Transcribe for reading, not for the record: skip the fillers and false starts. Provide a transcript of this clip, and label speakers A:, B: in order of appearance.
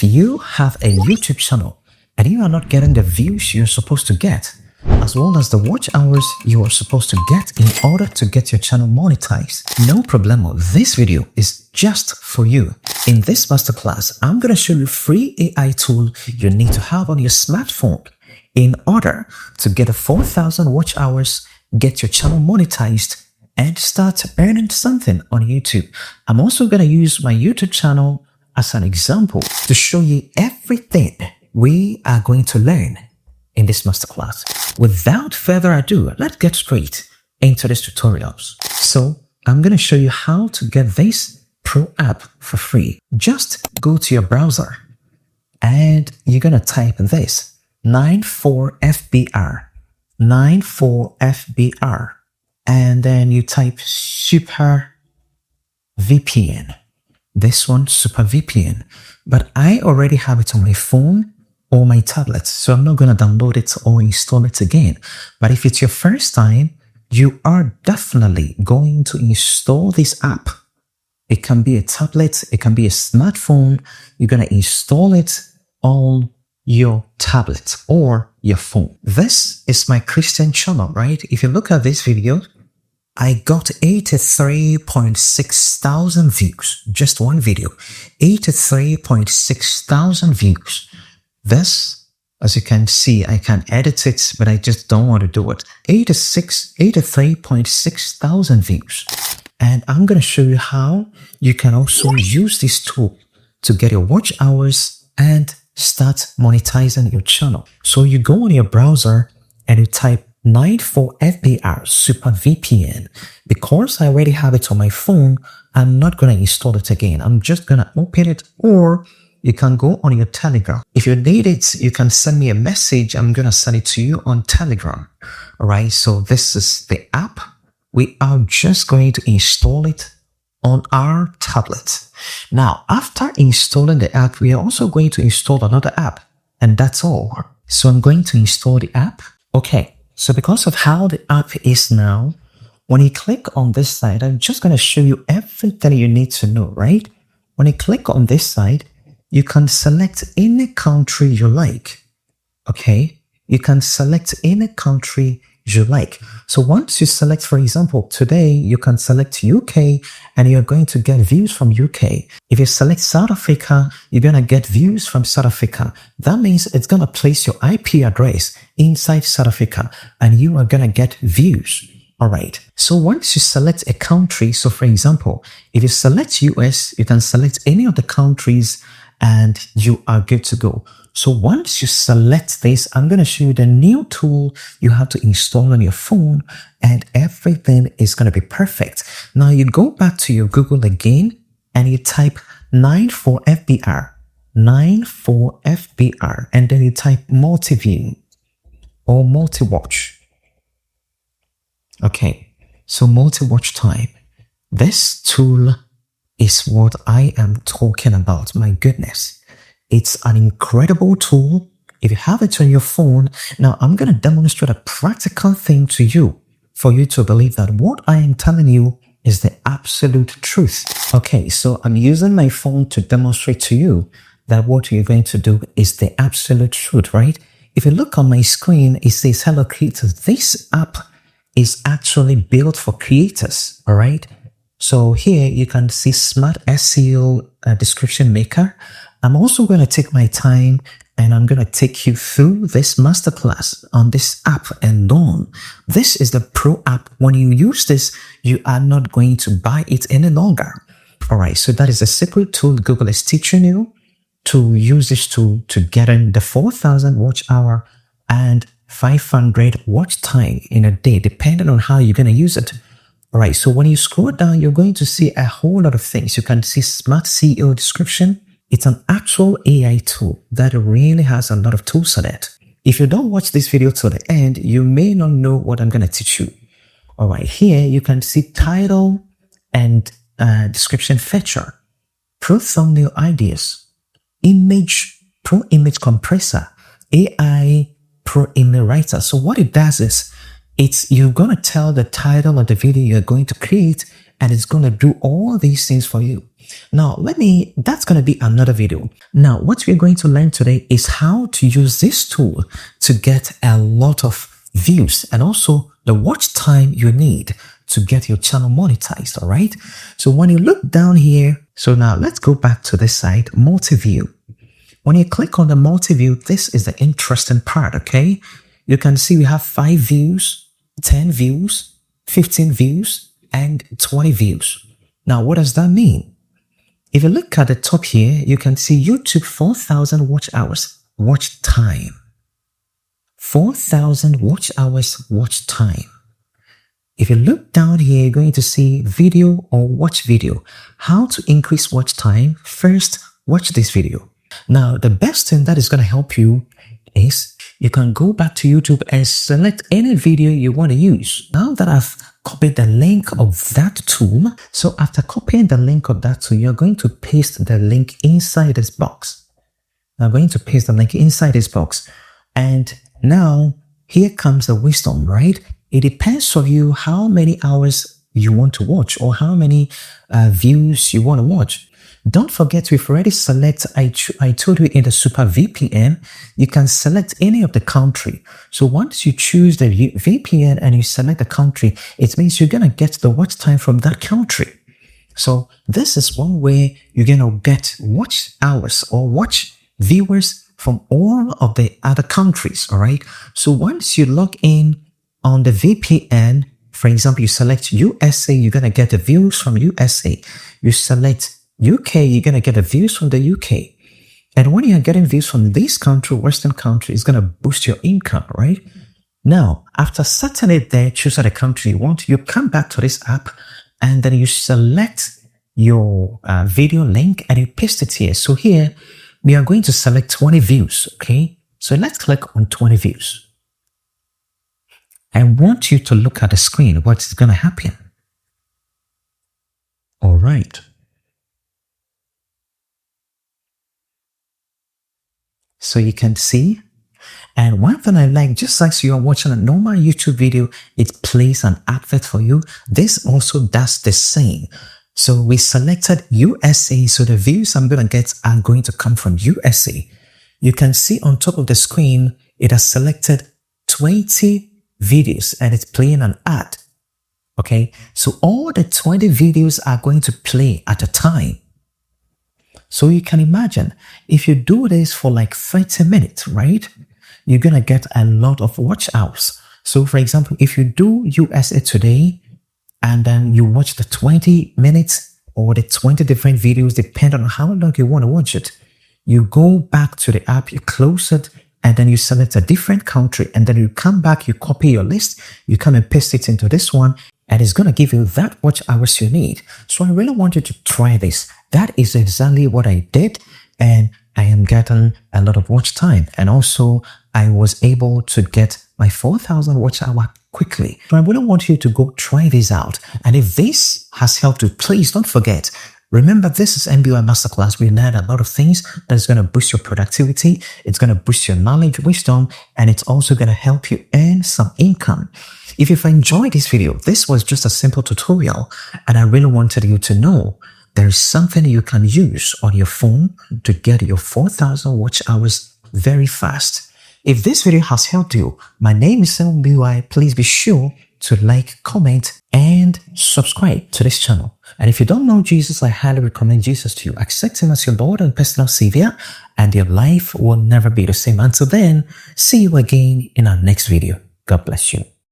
A: If you have a YouTube channel and you are not getting the views you're supposed to get, as well as the watch hours you are supposed to get in order to get your channel monetized, no problemo. This video is just for you. In this masterclass, I'm going to show you free AI tool you need to have on your smartphone in order to get a 4,000 watch hours, get your channel monetized, and start earning something on YouTube. I'm also going to use my YouTube channel as an example to show you everything we are going to learn in this masterclass. Without further ado, let's get straight into this tutorials. So I'm going to show you how to get this pro app for free. Just go to your browser and you're going to type this 94FBR, 94FBR, and then you type Super VPN. This one, Super VPN, but I already have it on my phone or my tablet, so I'm not going to download it or install it again. But if it's your first time, you are definitely going to install this app. It can be a tablet, it can be a smartphone. You're going to install it on your tablet or your phone. This is my Christian channel, right? If you look at this video, I got 83.6 thousand views. Just one video, 83.6 thousand views. This, as you can see, I can edit it, but I just don't want to do it. 83.6 thousand views. And I'm going to show you how you can also use this tool to get your watch hours and start monetizing your channel. So you go on your browser and you type 94FBR Super VPN. Because I already have it on my phone, I'm not going to install it again. I'm just going to open it, or you can go on your Telegram. If you need it, you can send me a message. I'm going to send it to you on Telegram. All right. So this is the app. We are just going to install it on our tablet. Now, after installing the app, we are also going to install another app, and that's all. So I'm going to install the app. Okay. So because of how the app is now, when you click on this side, I'm just going to show you everything you need to know, right? When you click on this side, you can select any country you like. Okay. You can select any country you like. So once you select, for example, today, you can select UK and you're going to get views from UK. If you select South Africa, you're going to get views from South Africa. That means it's going to place your IP address inside South Africa and you are going to get views. All right. So once you select a country, so for example, if you select US, you can select any of the countries and you are good to go. So once you select this, I'm going to show you the new tool you have to install on your phone and everything is going to be perfect. Now you go back to your Google again and you type 94FBR, 94FBR, and then you type multi-view or multi-watch. Okay, so multi-watch type. This tool is what I am talking about. My goodness. It's an incredible tool. If you have it on your phone, now I'm going to demonstrate a practical thing to you for you to believe that what I am telling you is the absolute truth. Okay, so I'm using my phone to demonstrate to you that what you're going to do is the absolute truth, right? If you look on my screen, it says, hello creators. This app is actually built for creators, all right? So here you can see Smart SEO Description Maker. I'm also going to take my time and I'm going to take you through this masterclass on this app and on. This is the pro app. When you use this, you are not going to buy it any longer. All right. So that is a secret tool Google is teaching you to use this tool to get in the 4,000 watch hour and 500 watch time in a day, depending on how you're going to use it. All right. So when you scroll down, you're going to see a whole lot of things. You can see Smart SEO Description. It's an actual AI tool that really has a lot of tools on it. If you don't watch this video to the end, you may not know what I'm going to teach you. All right, here you can see title and description feature, pro thumbnail ideas, pro image compressor, AI pro image writer. So what it does is, you're going to tell the title of the video you're going to create and it's going to do all these things for you. Now, that's going to be another video. Now, what we're going to learn today is how to use this tool to get a lot of views and also the watch time you need to get your channel monetized. All right. So when you look down here, so now let's go back to this side, multi-view. When you click on the multi-view, this is the interesting part. Okay. You can see we have 5 views, 10 views, 15 views, and 20 views. Now, what does that mean? If you look at the top here, you can see YouTube 4,000 watch hours, watch time. 4,000 watch hours, watch time. If you look down here, you're going to see video or watch video. How to increase watch time? First, watch this video. Now, the best thing that is going to help you is you can go back to YouTube and select any video you want to use. Now that I've copied the link of that tool, so after copying the link of that tool, you're going to paste the link inside this box. I'm going to paste the link inside this box. And now here comes the wisdom, right? It depends on you how many hours you want to watch or how many views you want to watch. Don't forget, we've already selected, I told you in the Super VPN, you can select any of the country. So once you choose the VPN and you select the country, it means you're going to get the watch time from that country. So this is one way you're going to get watch hours or watch viewers from all of the other countries. All right. So once you log in on the VPN, for example, you select USA, you're going to get the views from USA. You select UK, you're going to get the views from the UK. And when you're getting views from this country, Western country, it's going to boost your income, right? Now, after setting it there, choose the country you want, you come back to this app and then you select your video link and you paste it here. So here, we are going to select 20 views, okay? So let's click on 20 views. I want you to look at the screen. What's going to happen? All right. So you can see, and one thing I like, just like you are watching a normal YouTube video, it plays an advert for you. This also does the same. So we selected USA, so the views I'm going to get are going to come from USA. You can see on top of the screen, it has selected 20 videos and it's playing an ad. Okay, so all the 20 videos are going to play at a time. So you can imagine, if you do this for like 30 minutes, right, you're going to get a lot of watch hours. So for example, if you do USA Today and then you watch the 20 minutes or the 20 different videos, depending on how long you want to watch it, you go back to the app, you close it, and then you select a different country, and then you come back, you copy your list, you come and paste it into this one, and it's going to give you that watch hours you need. So I really want you to try this. That is exactly what I did, and I am getting a lot of watch time. And also, I was able to get my 4,000 watch hour quickly. So I really want you to go try this out. And if this has helped you, please don't forget, remember, this is MBY Masterclass. We learn a lot of things that's going to boost your productivity. It's going to boost your knowledge, wisdom, and it's also going to help you earn some income. If you've enjoyed this video, this was just a simple tutorial, and I really wanted you to know there's something you can use on your phone to get your 4,000 watch hours very fast. If this video has helped you, my name is MBY. Please be sure to like, comment, and subscribe to this channel. And if you don't know Jesus, I highly recommend Jesus to you. Accept him as your Lord and personal Savior, and your life will never be the same. Until then, see you again in our next video. God bless you.